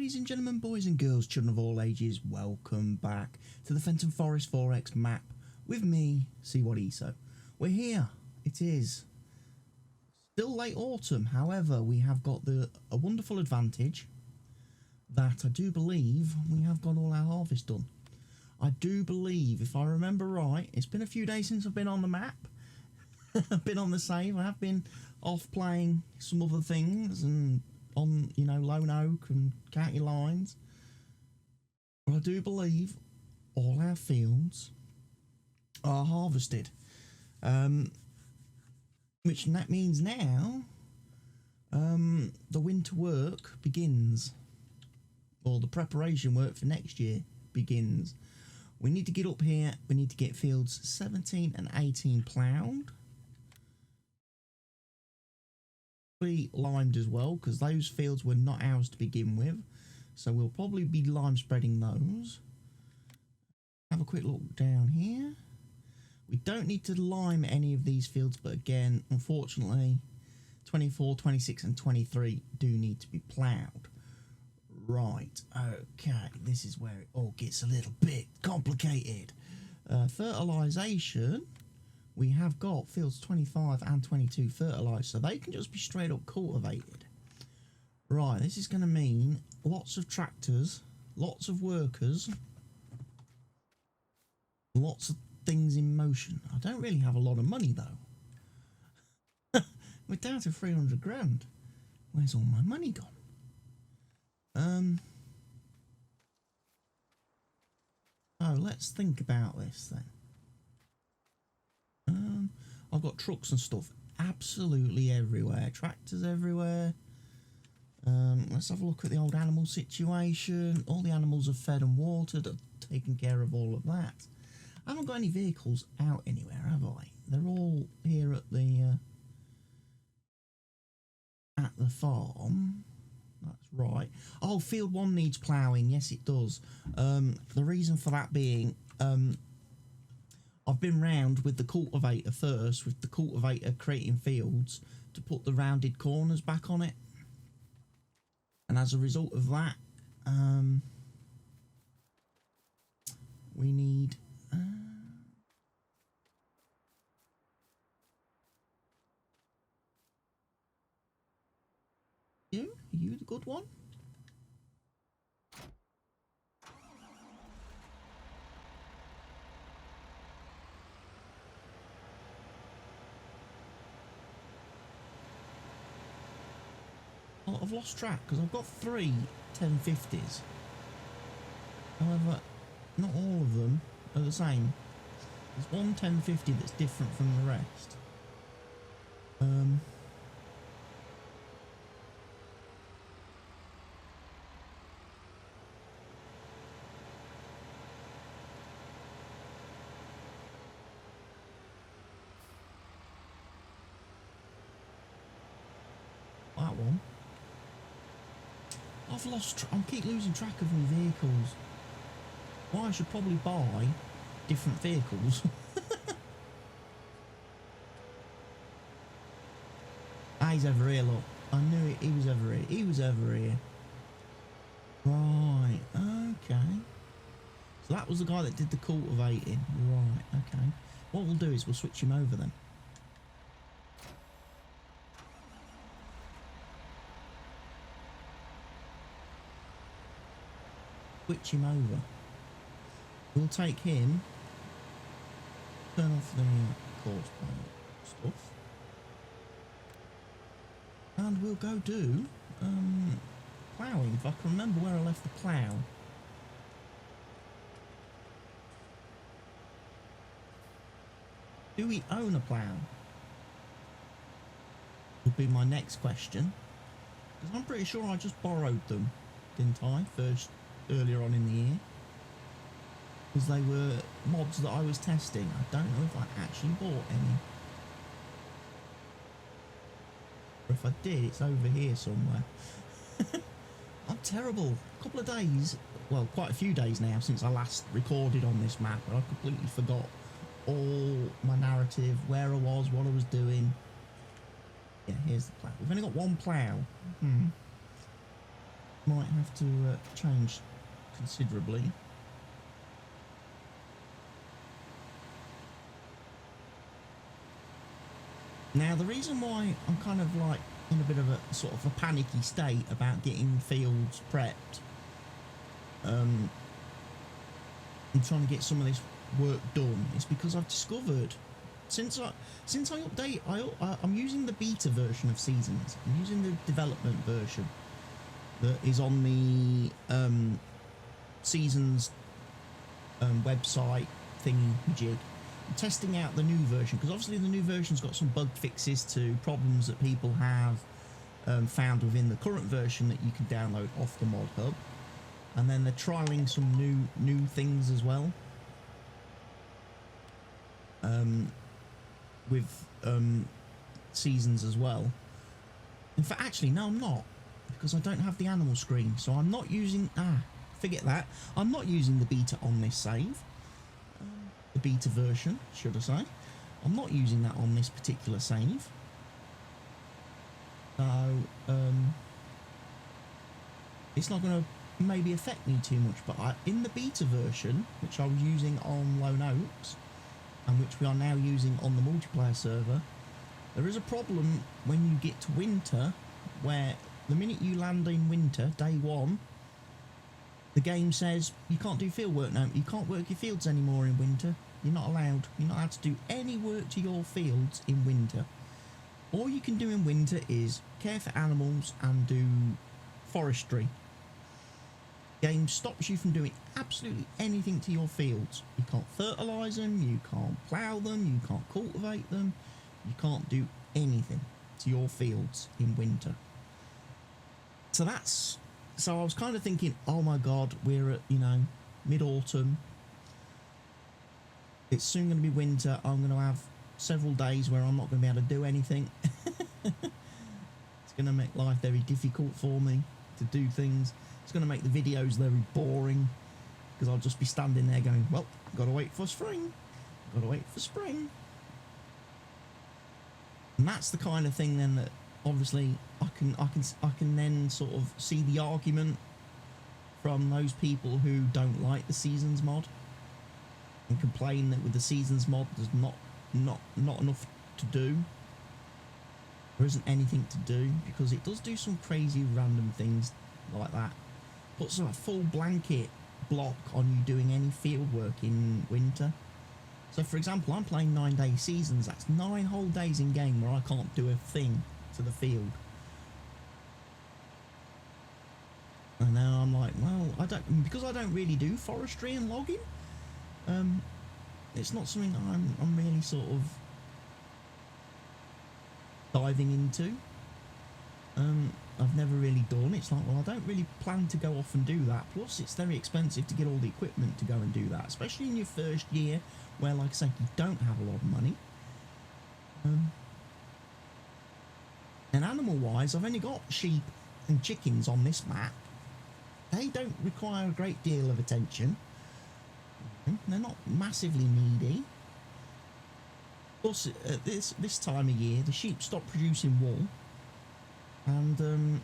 Ladies and gentlemen, boys and girls, children of all ages, welcome back to the Fenton Forest 4X map with me, See What ESO. We're here. It is still late autumn. However, we have got a wonderful advantage that I do believe we have got all our harvest done. I do believe, if I remember right, it's been a few days since I've been on the map. I've been on the save. I have been off playing some other things and on, you know, Lone Oak and County Lines. But I do believe all our fields are harvested. Which that means now the winter work begins. Or the preparation work for next year begins. We need to get up here. We need to get fields 17 and 18 ploughed. Be limed as well, because those fields were not ours to begin with, so we'll probably be lime spreading those. Have a quick look down here. We don't need to lime any of these fields, but again, unfortunately 24, 26 and 23 do need to be ploughed. Right, okay, this is where it all gets a little bit complicated. Fertilisation. We have got fields 25 and 22 fertilised, so they can just be straight up cultivated. Right, this is going to mean lots of tractors, lots of workers, lots of things in motion. I don't really have a lot of money though. We're down to 300 grand. Where's all my money gone? Oh, let's think about this then. I've got trucks and stuff absolutely everywhere. Tractors everywhere. Let's have a look at the old animal situation. All the animals are fed and watered. I've taken care of all of that. I haven't got any vehicles out anywhere, have I? They're all here at the farm. That's right. Oh, field 1 needs ploughing. Yes, it does. The reason for that being, I've been round with the cultivator first, with the cultivator creating fields to put the rounded corners back on it. And as a result of that, we need... Are you the good one? Oh, I've lost track because I've got 3 1050s. However, not all of them are the same. There's one 1050 that's different from the rest. That one. I've lost. I keep losing track of my vehicles. Well, I should probably buy different vehicles. Ah, he's over here, look. I knew it. He was over here. He was over here. Right. Okay. So that was the guy that did the cultivating. Right. Okay. What we'll do is we'll switch him over then. Switch him over. We'll take him, turn off the course stuff, and we'll go do ploughing. If I can remember where I left the plough. Do we own a plough? Would be my next question, because I'm pretty sure I just borrowed them, didn't I? Earlier on in the year, because they were mods that I was testing. I don't know if I actually bought any, or if I did, it's over here somewhere. I'm terrible. A couple of days, well, quite a few days now since I last recorded on this map, and I completely forgot all my narrative, where I was, what I was doing. Yeah, here's the plough. We've only got one plough. might have to change considerably. Now, the reason why I'm kind of like in a bit of a sort of a panicky state about getting fields prepped, and trying to get some of this work done, is because I've discovered since I update, I'm using the beta version of Seasons. I'm using the development version that is on the Seasons website thingy jig. I'm testing out the new version because obviously the new version's got some bug fixes to problems that people have found within the current version that you can download off the mod hub, and then they're trialing some new things as well with Seasons as well. In fact, actually no, I'm not, because I don't have the animal screen, so I'm not using forget that. I'm not using the beta on this save. The beta version, should I say. I'm not using that on this particular save. So, it's not going to maybe affect me too much, but in the beta version, which I was using on Lone Oaks, and which we are now using on the multiplayer server, there is a problem when you get to winter, where the minute you land in winter, day one, the game says you can't do field work now. You can't work your fields anymore in winter. You're not allowed. You're not allowed to do any work to your fields in winter. All you can do in winter is care for animals and do forestry. Game stops you from doing absolutely anything to your fields. You can't fertilise them, you can't plough them, you can't cultivate them, you can't do anything to your fields in winter. So I was kind of thinking, oh my god, we're at, mid-autumn. It's soon going to be winter. I'm going to have several days where I'm not going to be able to do anything. It's going to make life very difficult for me to do things. It's going to make the videos very boring, because I'll just be standing there going, well, got to wait for spring. Got to wait for spring. And that's the kind of thing then that obviously I can then sort of see the argument from those people who don't like the Seasons mod and complain that with the Seasons mod there's not enough to do. There isn't anything to do, because it does do some crazy random things like that. Puts a full blanket block on you doing any field work in winter. So for example, I'm playing 9-day Seasons. That's 9 whole days in game where I can't do a thing to the field. And now I'm like, well, because I don't really do forestry and logging. It's not something I'm really sort of diving into. I've never really done. It's like, well, I don't really plan to go off and do that. Plus, it's very expensive to get all the equipment to go and do that, especially in your first year, where, like I say, you don't have a lot of money. And animal-wise, I've only got sheep and chickens on this map. They don't require a great deal of attention. They're not massively needy. Plus, at this time of year, the sheep stop producing wool, and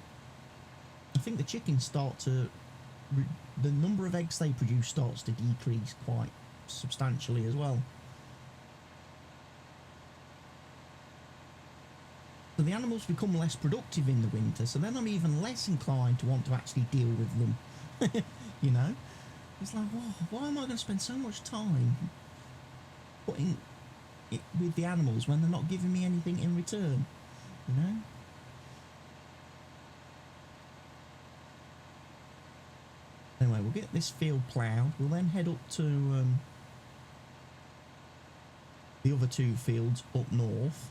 I think the chickens start to... the number of eggs they produce starts to decrease quite substantially as well. So the animals become less productive in the winter, so then I'm even less inclined to want to actually deal with them. It's like, why am I going to spend so much time putting it with the animals when they're not giving me anything in return, Anyway, we'll get this field ploughed. We'll then head up to the other 2 fields up north.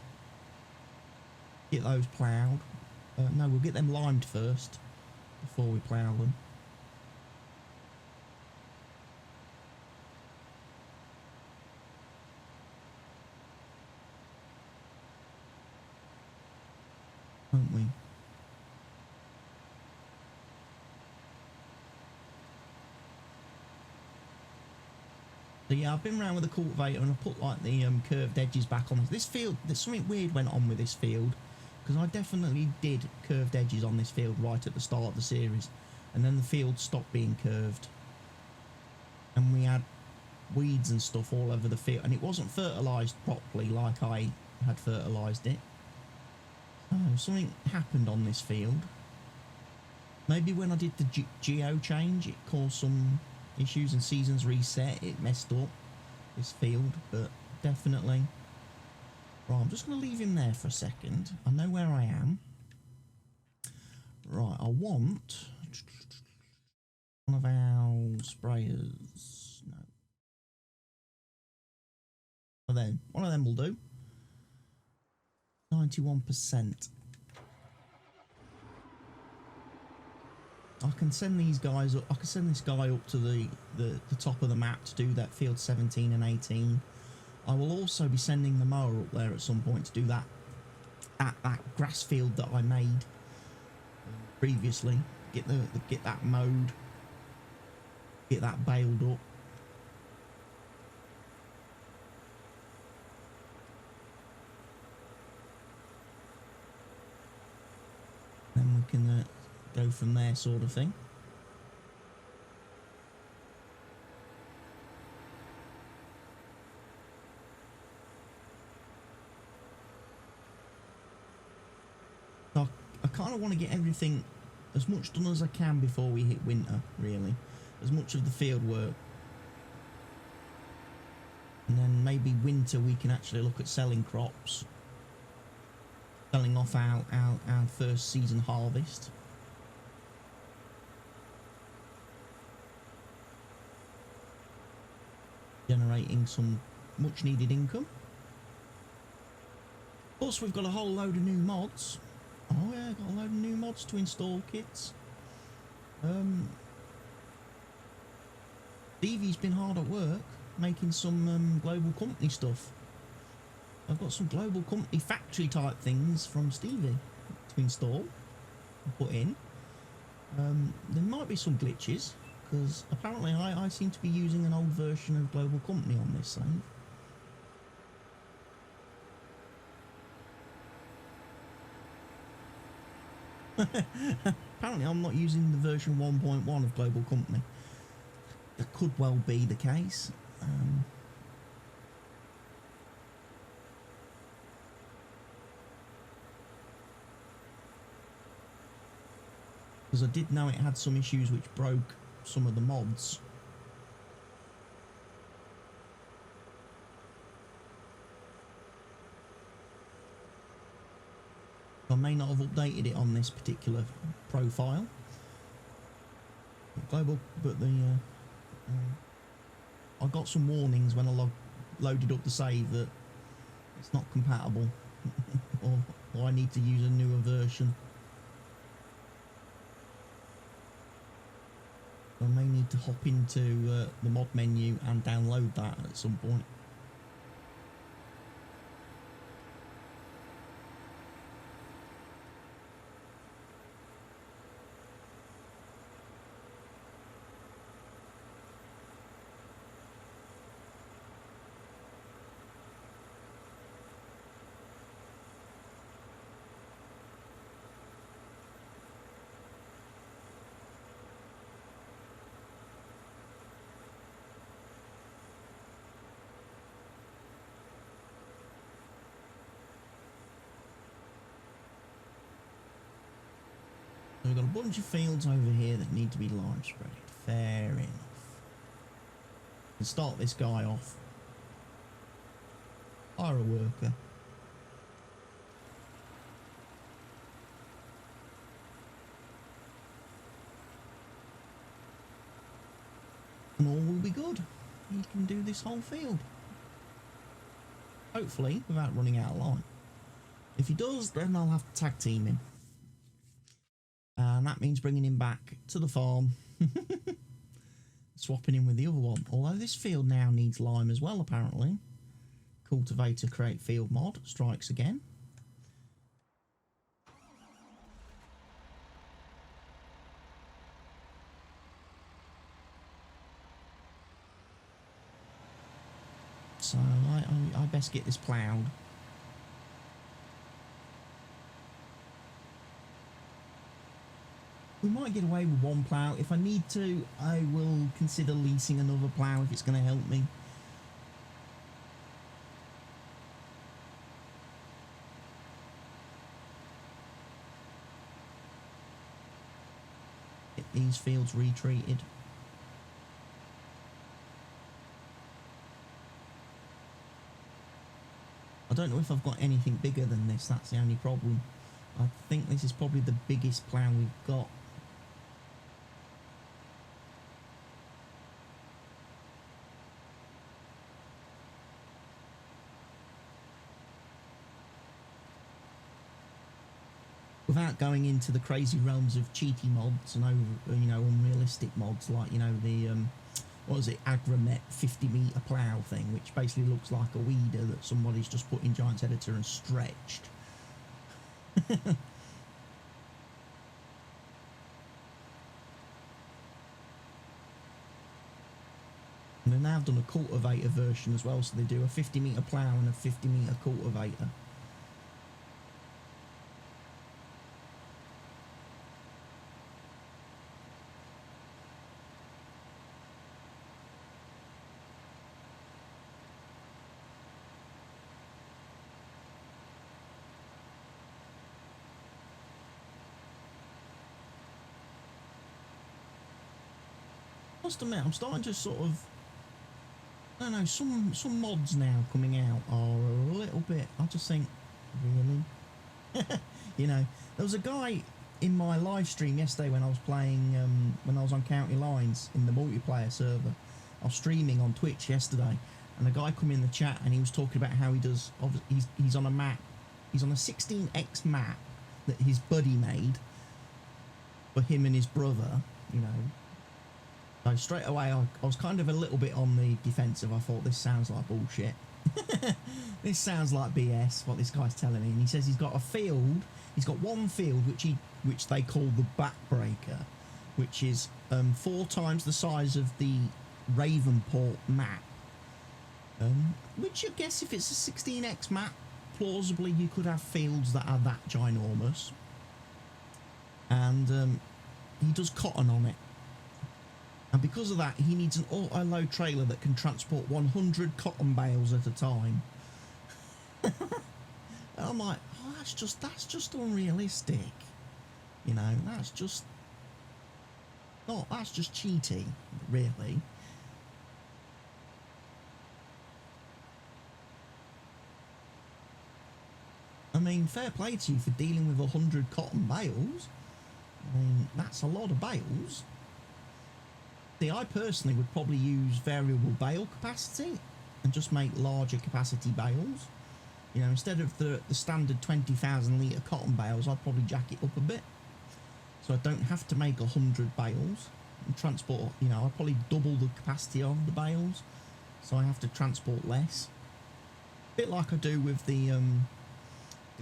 Get those ploughed. No, we'll get them limed first before we plough them. Won't we? So yeah, I've been around with the cultivator and I've put like the curved edges back on this field. There's something weird went on with this field, because I definitely did curved edges on this field right at the start of the series. and then the field stopped being curved, and we had weeds and stuff all over the field, and it wasn't fertilised properly like I had fertilised it. So something happened on this field. Maybe when I did the geo change, it caused some issues, and seasons reset, it messed up this field, but definitely. Right, I'm just going to leave him there for a second. I know where I am. Right, I want one of our sprayers. No. One of them will do. 91%. I can send these guys up. I can send this guy up to the top of the map to do that field 17 and 18. I will also be sending the mower up there at some point to do that grass field that I made previously. Get that mowed. Get that baled up. Then we can go from there, sort of thing. So I kind of want to get everything as much done as I can before we hit winter, really. As much of the field work. And then maybe winter we can actually look at selling crops. Selling off our first season harvest. Generating some much needed income. Plus we've got a whole load of new mods. Oh yeah, got a load of new mods to install, kids. Stevie's been hard at work making some global company stuff. I've got some global company factory type things from Stevie to install and put in. There might be some glitches because apparently I seem to be using an old version of global company on this save. Apparently I'm not using the version 1.1 of global company. That could well be the case. Because I did know it had some issues which broke some of the mods. I may not have updated it on this particular profile. Global, but I got some warnings when I loaded up the save that it's not compatible, or I need to use a newer version. I may need to hop into the mod menu and download that at some point. So we've got a bunch of fields over here that need to be lime sprayed. Fair enough. Let's start this guy off. Hire a worker. And all will be good. He can do this whole field. Hopefully, without running out of line. If he does, then I'll have to tag team him. And that means bringing him back to the farm. Swapping him with the other one. Although this field now needs lime as well, apparently. Cultivator create field mod strikes again. So I best get this ploughed. We might get away with one plough. If I need to, I will consider leasing another plough if it's going to help me. Get these fields retreated. I don't know if I've got anything bigger than this, that's the only problem. I think this is probably the biggest plough we've got. Without going into the crazy realms of cheaty mods and unrealistic mods like, the what was it, Agromet 50-meter plough thing, which basically looks like a weeder that somebody's just put in Giants Editor and stretched. And they've now done a cultivator version as well, so they do a 50-meter plough and a 50-meter cultivator. I must admit, I'm starting to sort of, I don't know, some mods now coming out are a little bit, I just think, really? There was a guy in my live stream yesterday when I was playing, when I was on County Lines in the multiplayer server. I was streaming on Twitch yesterday, and a guy come in the chat and he was talking about how he does, he's on a map, he's on a 16x map that his buddy made for him and his brother, So straight away, I was kind of a little bit on the defensive. I thought, this sounds like bullshit. This sounds like BS, what this guy's telling me. And he says he's got a field. He's got one field, which they call the backbreaker, which is 4 times the size of the Ravenport map. Which I guess if it's a 16x map, plausibly you could have fields that are that ginormous. And he does cotton on it. And because of that, he needs an auto-load trailer that can transport 100 cotton bales at a time. And I'm like, oh, that's just unrealistic. That's just cheating, really. I mean, fair play to you for dealing with 100 cotton bales. I mean, that's a lot of bales. See, I personally would probably use variable bale capacity and just make larger capacity bales. Instead of the standard 20,000 litre cotton bales, I'd probably jack it up a bit. So I don't have to make 100 bales and transport, I'd probably double the capacity of the bales. So I have to transport less. A bit like I do with the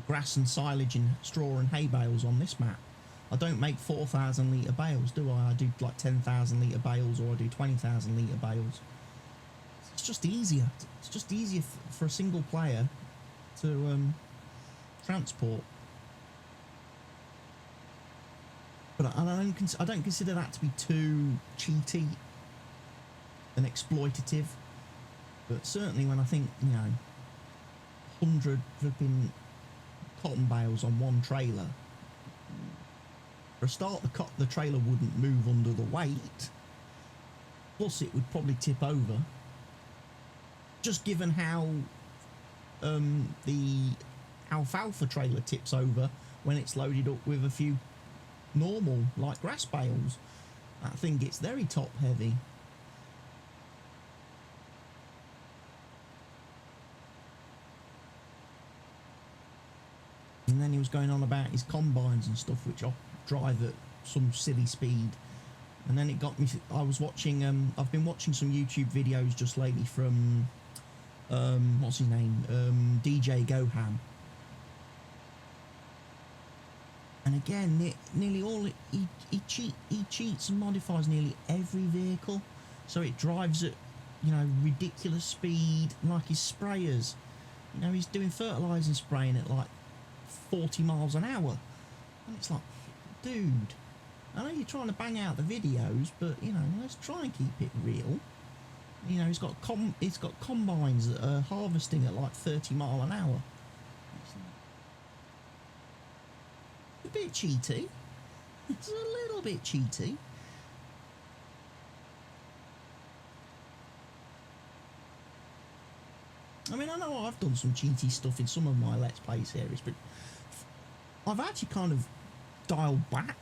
grass and silage and straw and hay bales on this map. I don't make 4,000 litre bales, do I? I do like 10,000 litre bales, or I do 20,000 litre bales. It's just easier. It's just easier for a single player to transport. But I don't consider that to be too cheaty and exploitative. But certainly when I think, 100 flipping cotton bales on one trailer. For a start, the trailer wouldn't move under the weight. Plus, it would probably tip over. Just given how the alfalfa trailer tips over when it's loaded up with a few normal, like grass bales. I think it's very top heavy. And then he was going on about his combines and stuff, which drive at some silly speed. And then it got me, I was watching, I've been watching some YouTube videos just lately from, what's his name, DJ Goham. And again, nearly all, he cheats and modifies nearly every vehicle. So it drives at, ridiculous speed, like his sprayers. He's doing fertilizer spraying at like 40 miles an hour. And it's like, dude, I know you're trying to bang out the videos, but you know, let's try and keep it real. You know, it's got combines that are harvesting at like 30 mile an hour. It's a bit cheaty. It's a little bit cheaty. I mean, I know I've done some cheaty stuff in some of my Let's Play series, but I've actually kind of dialed back.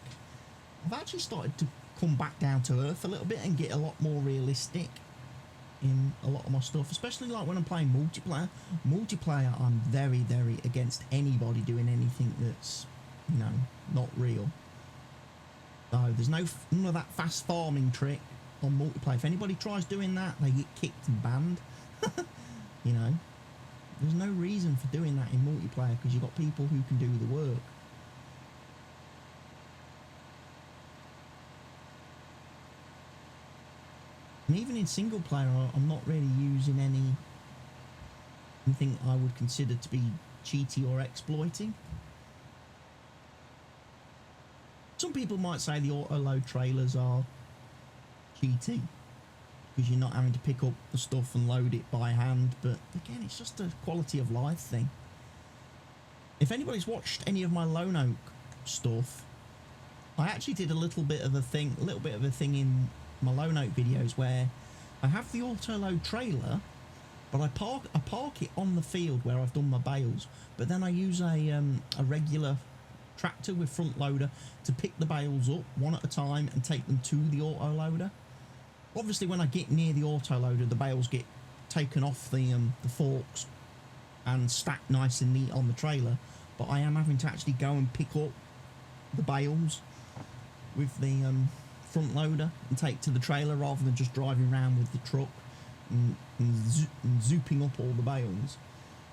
I've actually started to come back down to earth a little bit and get a lot more realistic in a lot of my stuff, especially like when I'm playing multiplayer. Multiplayer, I'm very, very against anybody doing anything that's, you know, not real. So there's none of that fast farming trick on multiplayer. If anybody tries doing that, they get kicked and banned. You know, there's no reason for doing that in multiplayer because you've got people who can do the work. And even in single player, I'm not really using anything I would consider to be cheaty or exploiting. Some people might say the auto-load trailers are cheaty because you're not having to pick up the stuff and load it by hand, but again, it's just a quality of life thing. If anybody's watched any of my Lone Oak stuff, I actually did a little bit of a thing in my Lone Oak videos where I have the auto-load trailer, but I park it on the field where I've done my bales, but then I use a regular tractor with front loader to pick the bales up one at a time and take them to the auto-loader. Obviously, when I get near the auto-loader, the bales get taken off the forks and stacked nice and neat on the trailer, but I am having to actually go and pick up the bales with the front loader and take to the trailer rather than just driving around with the truck and zooping up all the bales.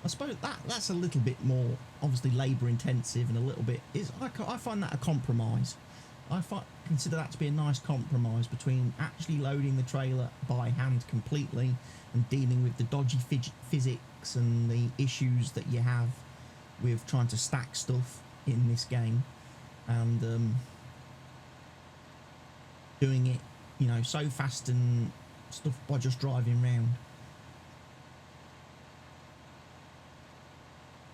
I suppose that's a little bit more obviously labour intensive and a little bit I find that a compromise. Consider that to be a nice compromise between actually loading the trailer by hand completely and dealing with the dodgy physics and the issues that you have with trying to stack stuff in this game, and doing it, you know, so fast and stuff by just driving around.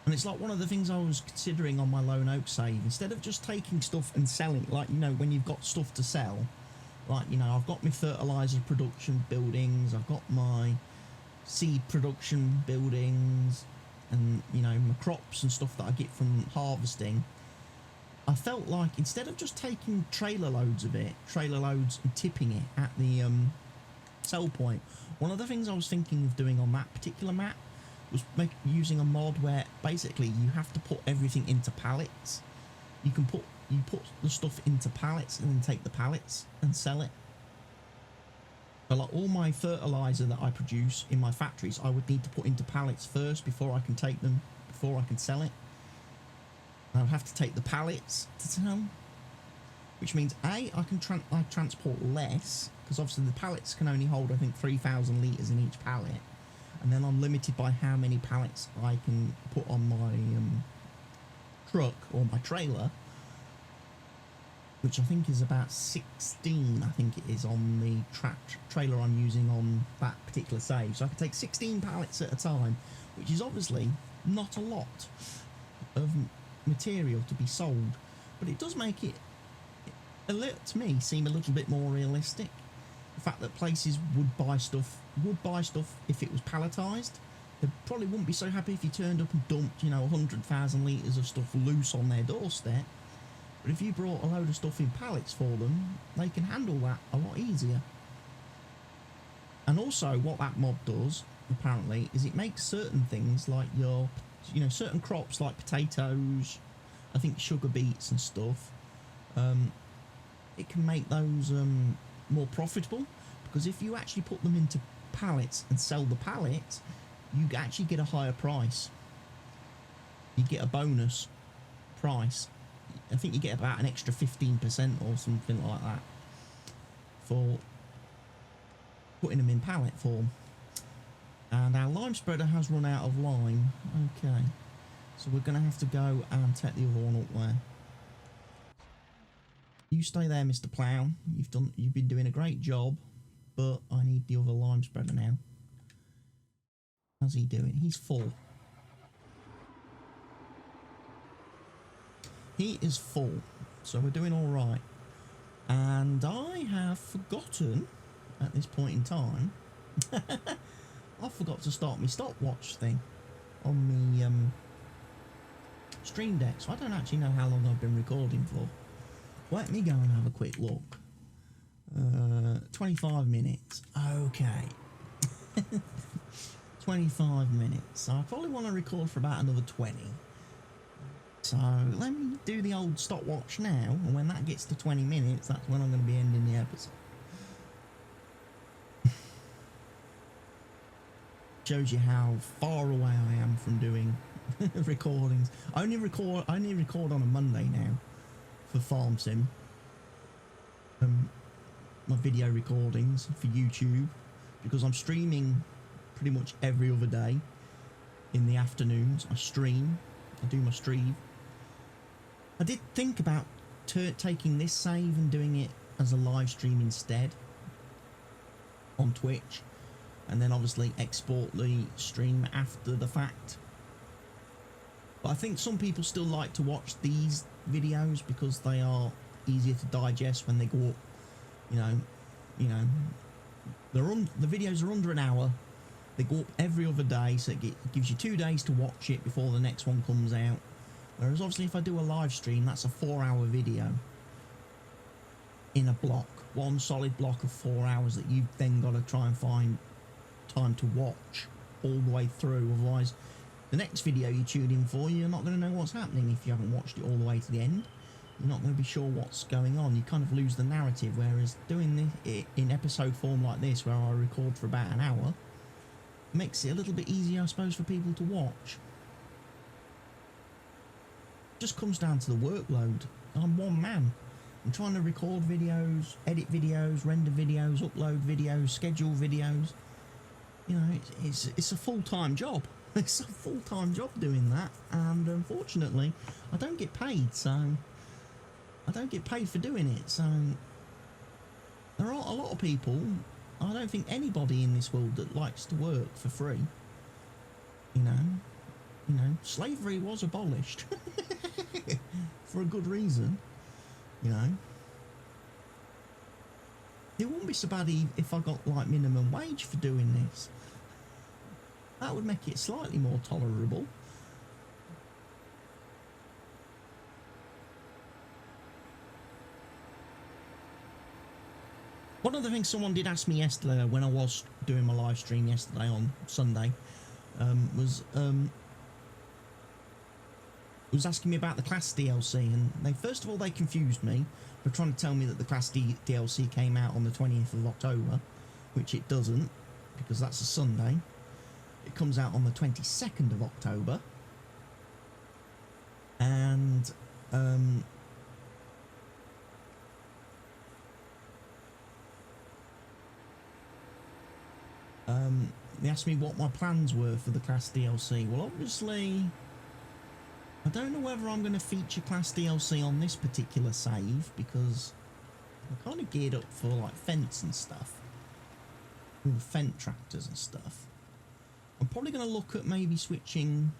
And it's like one of the things I was considering on my Lone Oak save, instead of just taking stuff and selling, like, you know, when you've got stuff to sell, like, you know, I've got my fertilizer production buildings, I've got my seed production buildings, and, you know, my crops and stuff that I get from harvesting. I felt like instead of just taking trailer loads and tipping it at the sell point, one of the things I was thinking of doing on that particular map was using a mod where basically you have to put everything into pallets. You put the stuff into pallets and then take the pallets and sell it. So like all my fertilizer that I produce in my factories, I would need to put into pallets first before I can take them, before I can sell it. I would have to take the pallets to sell, which means I can transport less, because obviously the pallets can only hold, I think, 3,000 litres in each pallet. And then I'm limited by how many pallets I can put on my truck or my trailer, which I think is about 16, I think it is, on the trailer I'm using on that particular save. So I can take 16 pallets at a time, which is obviously not a lot of material to be sold, but it does make it, to me, seem a little bit more realistic. The fact that places would buy stuff if it was palletized. They probably wouldn't be so happy if you turned up and dumped, you know, 100,000 litres of stuff loose on their doorstep. But if you brought a load of stuff in pallets for them, they can handle that a lot easier. And also what that mod does, apparently, is it makes certain things like your, you know, certain crops like potatoes, I think sugar beets and stuff, it can make those more profitable, because if you actually put them into pallets and sell the pallets, you actually get a higher price. You get a bonus price. I think you get about an extra 15% or something like that for putting them in pallet form. And our lime spreader has run out of lime. Okay, so we're going to have to go and take the other one up there. You stay there, Mr. Plough. You've been doing a great job, but I need the other lime spreader now. How's he doing? He's full. He is full, so we're doing all right. And I have forgotten at this point in time. I forgot to start my stopwatch thing on the Stream Deck, so I don't actually know how long I've been recording for. Let me go and have a quick look. 25 minutes. Okay. 25 minutes. So I probably want to record for about another 20. So let me do the old stopwatch now, and when that gets to 20 minutes, that's when I'm going to be ending the episode. Shows you how far away I am from doing recordings. I only record on a Monday now for Farm Sim. My video recordings for YouTube, because I'm streaming pretty much every other day in the afternoons. I do my stream. I did think about taking this save and doing it as a live stream instead on Twitch, and then obviously export the stream after the fact. But I think some people still like to watch these videos because they are easier to digest when they go up. You know, the videos are under an hour. They go up every other day, so it gives you 2 days to watch it before the next one comes out. Whereas obviously if I do a live stream, that's a 4-hour video in a block, one solid block of 4 hours that you've then got to try and find time to watch all the way through. Otherwise, the next video you tune in for, you're not going to know what's happening if you haven't watched it all the way to the end. You're not going to be sure what's going on. You kind of lose the narrative, whereas doing this in episode form like this, where I record for about an hour, makes it a little bit easier, I suppose, for people to watch. Just comes down to the workload. I'm one man. I'm trying to record videos, edit videos, render videos, upload videos, schedule videos. You know, it's a full-time job. It's a full-time job doing that, and unfortunately I don't get paid, so I don't get paid for doing it. So there are a lot of people, I don't think anybody in this world that likes to work for free. You know, slavery was abolished for a good reason. You know, it wouldn't be so bad if I got like minimum wage for doing this. That would make it slightly more tolerable. One of the things someone did ask me yesterday when I was doing my live stream yesterday on Sunday was asking me about the Class DLC, and first of all they confused me by trying to tell me that the Class DLC came out on the 20th of October, which it doesn't, because that's a Sunday. It comes out on the 22nd of October, and they asked me what my plans were for the Class DLC. Well, obviously, I don't know whether I'm going to feature Class DLC on this particular save, because I'm kind of geared up for like Fents and stuff, all the Fent tractors and stuff. I'm probably going to look at maybe switching,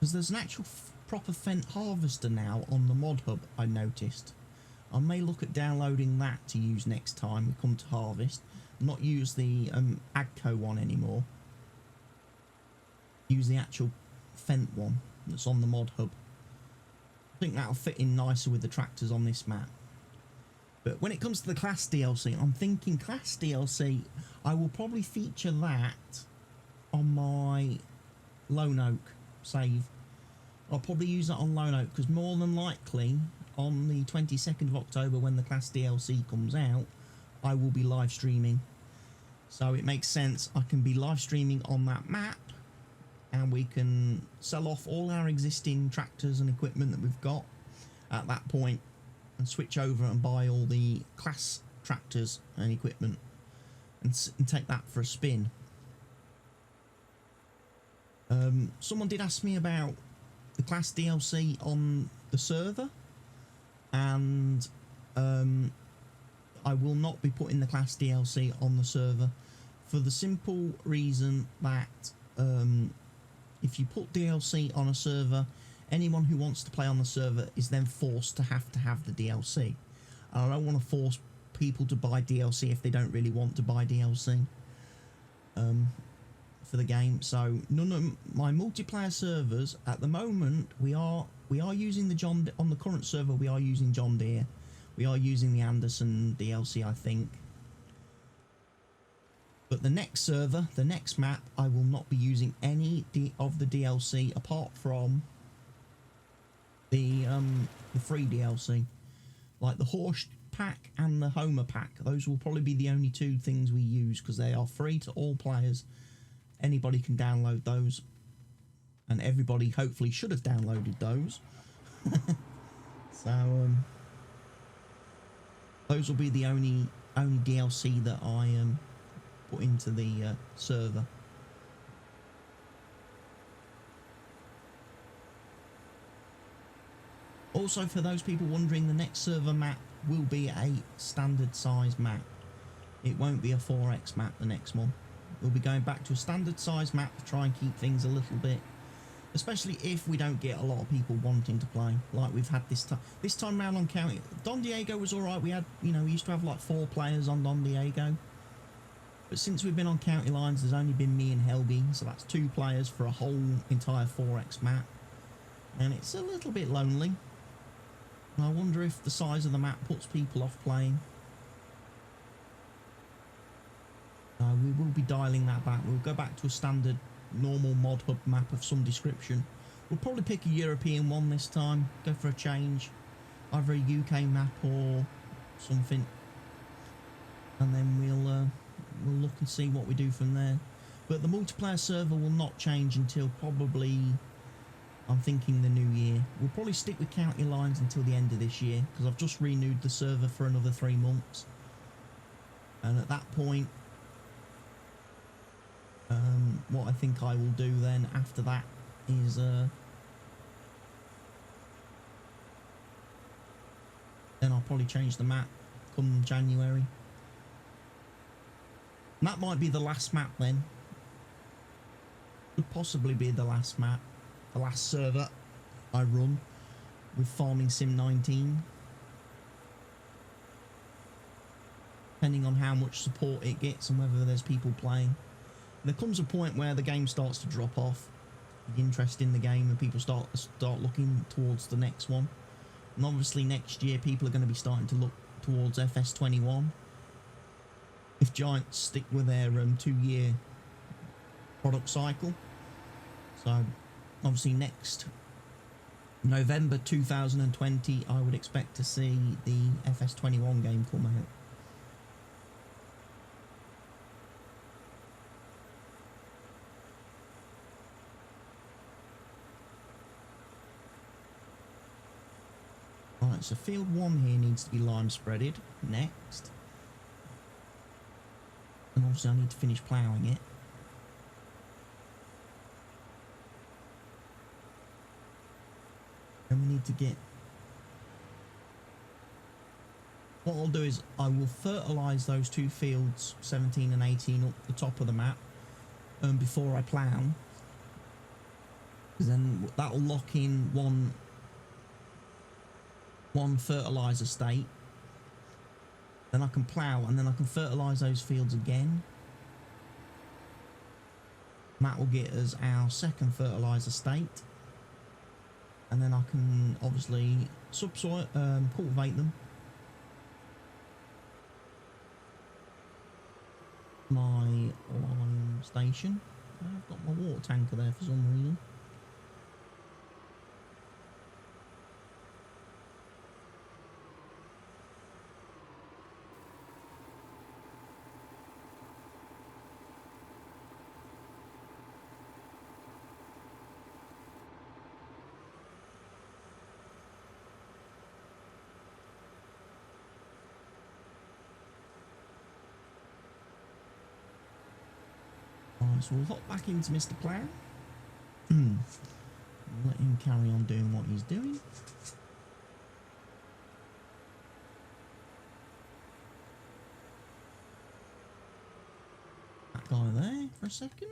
because there's an actual proper Fent harvester now on the mod hub, I noticed. I may look at downloading that to use next time we come to harvest, not use the Agco one anymore. Use the actual Fent one that's on the mod hub. I think that'll fit in nicer with the tractors on this map. But when it comes to the Class DLC, I'm thinking Class DLC, I will probably feature that on my Lone Oak save. I'll probably use that on Lone Oak, because more than likely on the 22nd of October when the Class DLC comes out, I will be live streaming. So it makes sense, I can be live streaming on that map, and we can sell off all our existing tractors and equipment that we've got at that point, and switch over and buy all the Class tractors and equipment, and take that for a spin. Someone did ask me about the Class DLC on the server. and I will not be putting the class DLC on the server for the simple reason that if you put DLC on a server, anyone who wants to play on the server is then forced to have the DLC. And I don't want to force people to buy DLC if they don't really want to buy DLC for the game. So none of my multiplayer servers at the moment, we are using the on the current server, we are using John Deere. We are using the Anderson DLC, I think. But the next server, the next map, I will not be using any of the DLC apart from the free DLC. Like the Horse pack and the Homer pack. Those will probably be the only two things we use because they are free to all players. Anybody can download those. And everybody hopefully should have downloaded those. So, those will be the only DLC that I put into the server. Also, for those people wondering, the next server map will be a standard size map. It won't be a 4x map, the next one. We'll be going back to a standard size map to try and keep things a little bit, especially if we don't get a lot of people wanting to play like we've had this time. This time round on County, Don Diego was alright. We had, you know, we used to have like 4 players on Don Diego. But since we've been on County Lines, there's only been me and Helby, so that's 2 players for a whole entire 4x map. And it's a little bit lonely. And I wonder if the size of the map puts people off playing. We will be dialing that back. We'll go back to a standard normal mod hub map of some description. We'll probably pick a European one this time, go for a change, either a UK map or something, and then we'll look and see what we do from there. But the multiplayer server will not change until probably, I'm thinking, the new year. We'll probably stick with County Lines until the end of this year because I've just renewed the server for another 3 months, and at that point, what I think I will do then after that is then I'll probably change the map come January. And that might be the last map then. Could possibly be the last map, the last server I run with Farming Sim 19. Depending on how much support it gets and whether there's people playing. There comes a point where the game starts to drop off, the interest in the game, and people start looking towards the next one. And obviously next year people are going to be starting to look towards FS21 if Giants stick with their 2-year product cycle. So obviously next November 2020 I would expect to see the FS21 game come out. Right, so field 1 here needs to be lime spreaded next. And obviously I need to finish ploughing it. And we need to get... What I'll do is I will fertilise those 2 fields, 17 and 18, up the top of the map before I plough. Because then that'll lock in one fertiliser state. Then I can plough and then I can fertilise those fields again. And that will get us our second fertiliser state. And then I can obviously subsoil, cultivate them. My lime station. I've got my water tanker there for some reason. So we'll hop back into Mr. Plough. Let him carry on doing what he's doing. guy there for a second.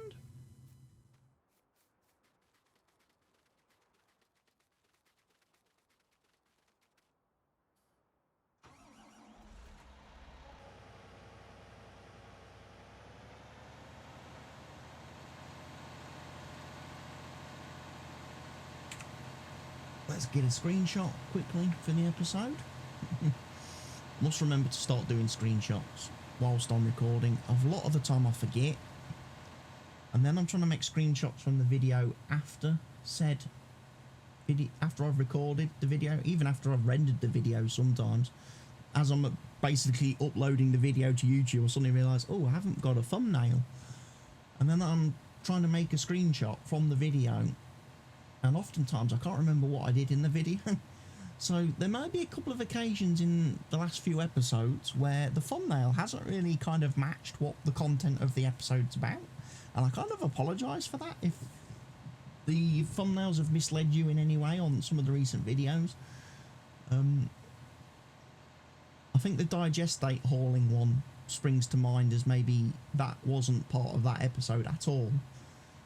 Let's get a screenshot quickly for the episode. Must remember to start doing screenshots whilst I'm recording. A lot of the time I forget. And then I'm trying to make screenshots from the video after said video, after I've recorded the video, even after I've rendered the video sometimes. As I'm basically uploading the video to YouTube, I suddenly realise, oh, I haven't got a thumbnail. And then I'm trying to make a screenshot from the video. And oftentimes I can't remember what I did in the video. So there may be a couple of occasions in the last few episodes where the thumbnail hasn't really kind of matched what the content of the episode's about. And I kind of apologise for that if the thumbnails have misled you in any way on some of the recent videos. I think the digestate hauling one springs to mind as maybe that wasn't part of that episode at all.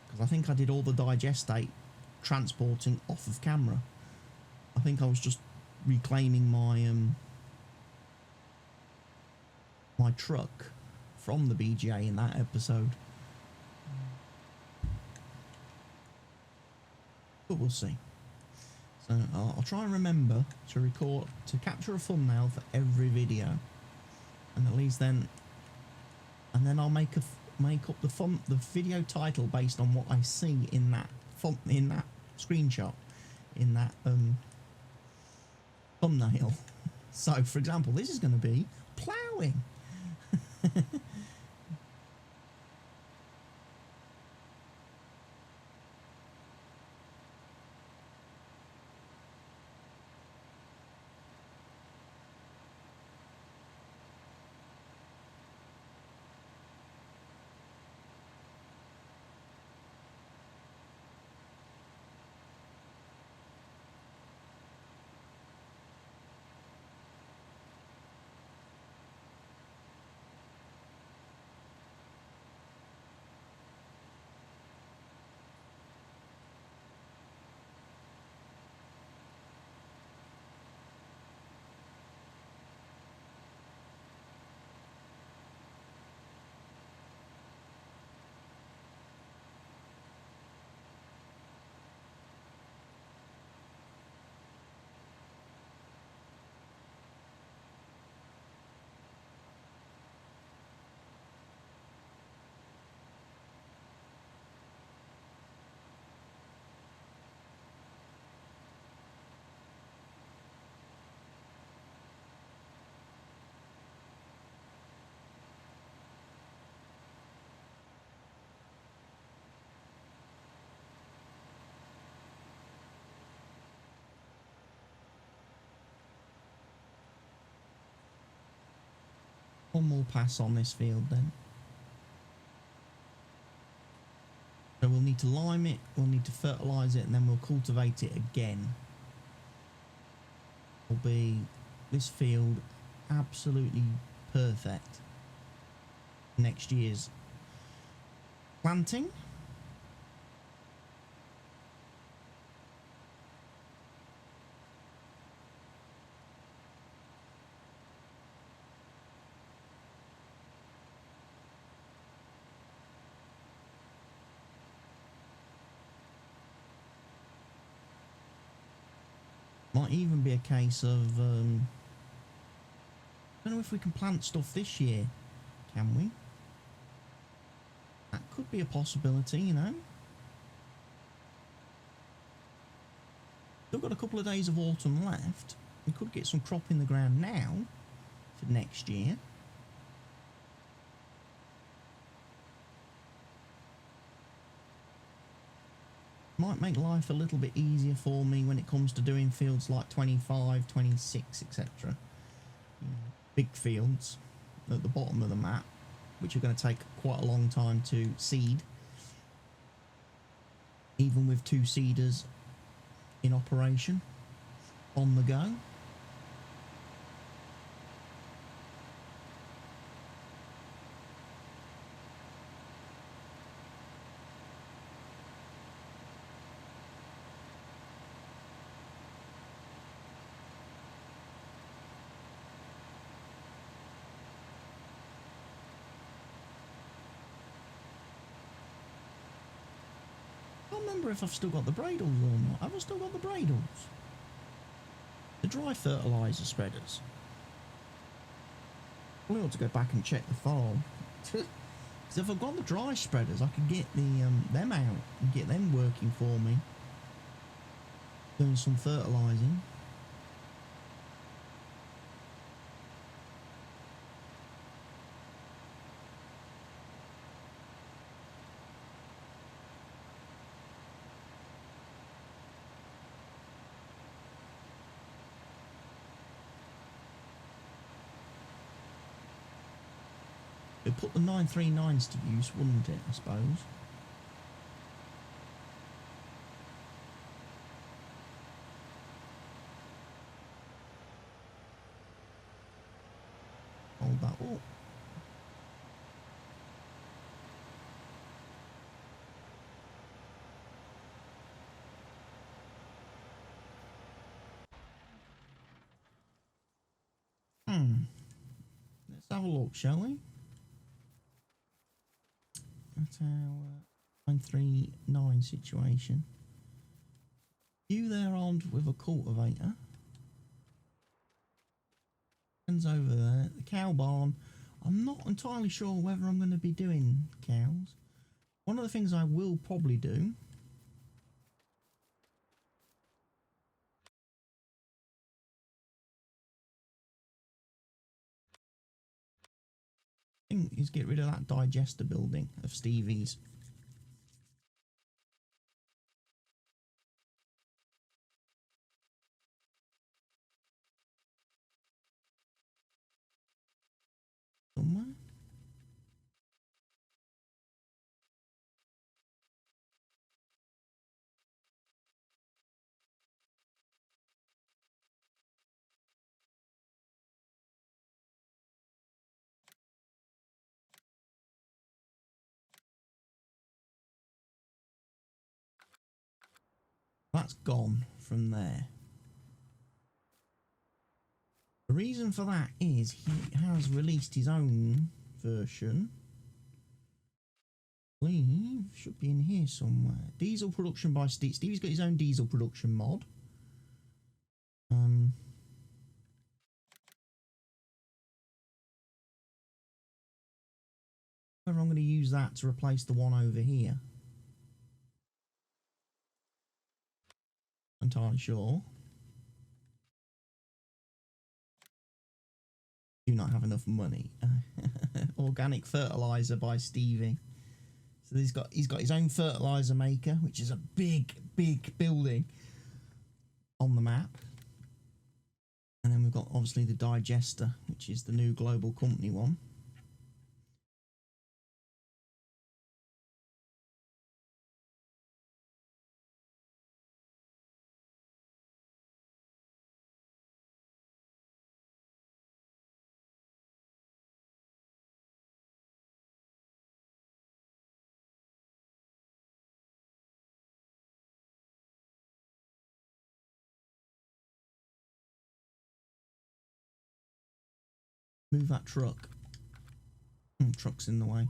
Because I think I did all the digestate transporting off of camera. I think I was just reclaiming my my truck from the BGA in that episode. But we'll see. So I'll try and remember to capture a thumbnail for every video, and at least then, and then I'll make up the video title based on what I see in that screenshot, in that thumbnail. So, for example, this is going to be ploughing. One more pass on this field then. So we'll need to lime it, we'll need to fertilise it, and then we'll cultivate it again. Will be this field absolutely perfect next year's planting. Might even be a case of, I don't know if we can plant stuff this year, can we? That could be a possibility, you know. Still got a couple of days of autumn left. We could get some crop in the ground now for next year. Might make life a little bit easier for me when it comes to doing fields like 25, 26, etc. Big fields at the bottom of the map, which are going to take quite a long time to seed, even with 2 seeders in operation on the go. can't remember if I've still got the bradles or not. Have I still got the bradles? The dry fertiliser spreaders. I ought to go back and check the file. Because if I've got the dry spreaders, I could get the them out and get them working for me. Doing some fertilising. It'd put the 939s to use, wouldn't it, I suppose? Hold that up. Let's have a look, shall we? That's our 939 situation. You there armed with a cultivator. Hands over there. The cow barn. I'm not entirely sure whether I'm going to be doing cows. One of the things I will probably do is get rid of that digester building of Stevie's. Somewhere. That's gone from there. The reason for that is he has released his own version. I believe should be in here somewhere. Diesel production by Steve. Stevie's got his own diesel production mod. Whether I'm going to use that to replace the one over here. Entirely sure. Do not have enough money. Organic fertilizer by Stevie. So he's got his own fertilizer maker, which is a big building on the map. And then we've got obviously the digester, which is the new global company one. Move that truck. Truck's in the way.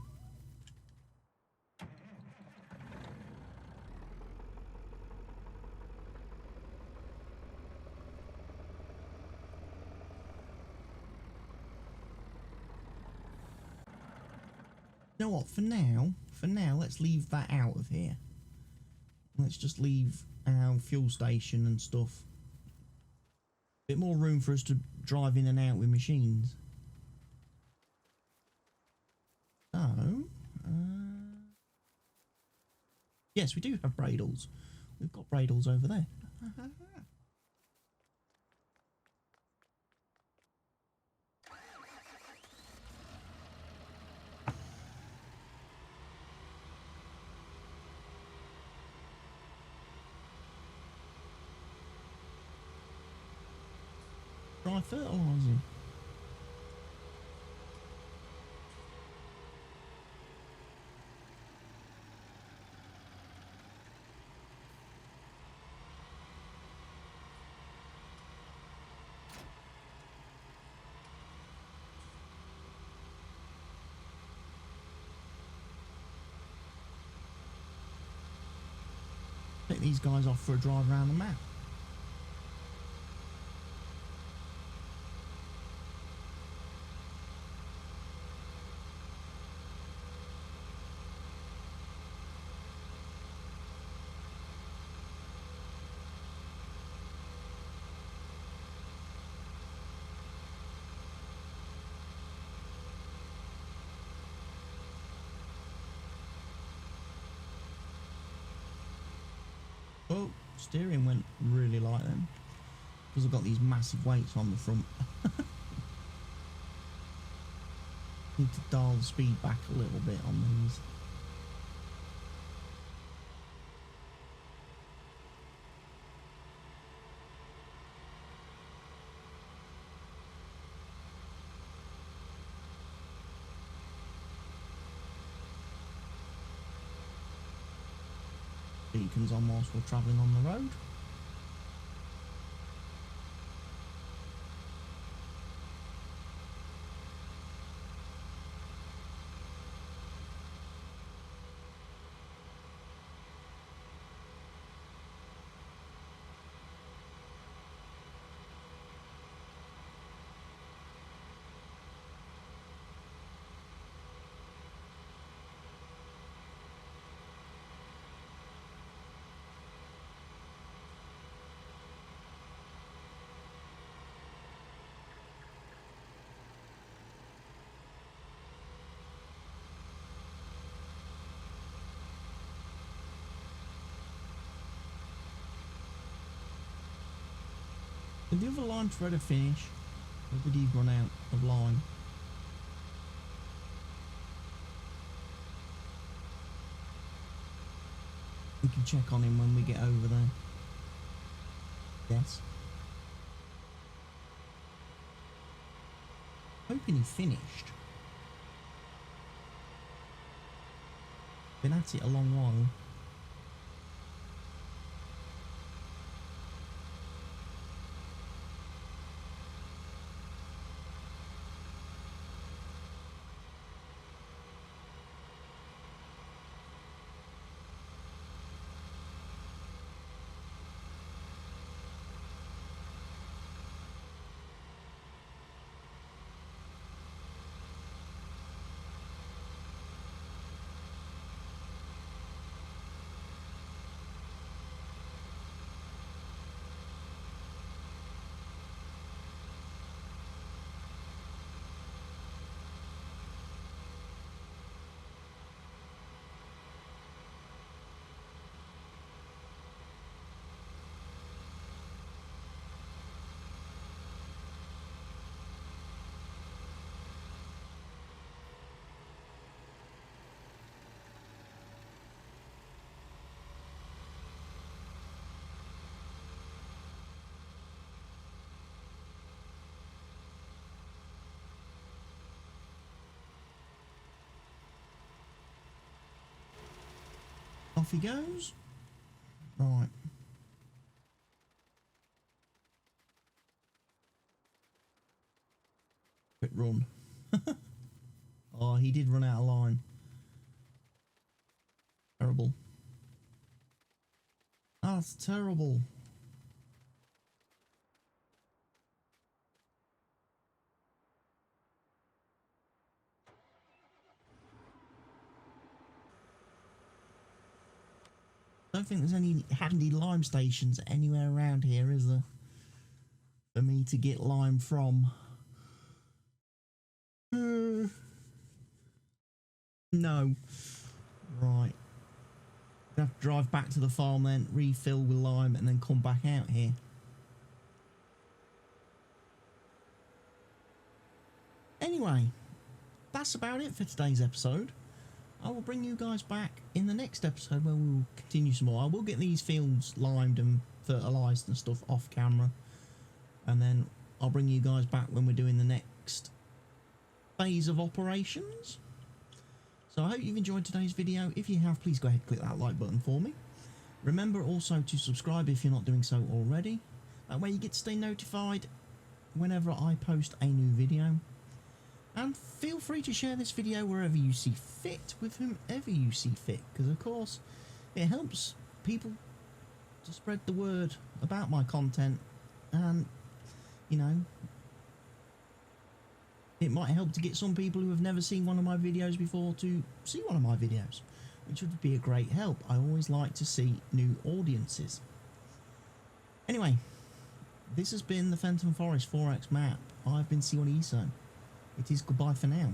You know what? For now, let's leave that out of here. Let's just leave our fuel station and stuff. A bit more room for us to drive in and out with machines. So, yes, we do have bradles. We've got bradles over there. Dry fertilising. these guys off for a drive around the map. Oh, steering went really light then, because I've got these massive weights on the front. Need to dial the speed back a little bit on these. Beacons on whilst we're travelling on the road. Did the other line threader finish, or did he run out of line? We can check on him when we get over there. Yes. Hoping he finished. Been at it a long while. Off he goes. Right. Quick run. Oh, he did run out of line. Terrible. That's terrible. I don't think there's any handy lime stations anywhere around here, is there? For me to get lime from. No. Right. I have to drive back to the farm then, refill with lime, and then come back out here. Anyway, that's about it for today's episode. I will bring you guys back in the next episode where we will continue some more. I will get these fields limed and fertilised and stuff off camera, and then I'll bring you guys back when we're doing the next phase of operations. So I hope you've enjoyed today's video. If you have, please go ahead and click that like button for me. Remember also to subscribe if you're not doing so already. That way you get to stay notified whenever I post a new video. And feel free to share this video wherever you see fit with whomever you see fit, because of course it helps people to spread the word about my content, and you know, it might help to get some people who have never seen one of my videos before to see one of my videos, which would be a great help. I always like to see new audiences. Anyway, this has been the Fenton Forest 4X map. I've been C1ESO. It is goodbye for now.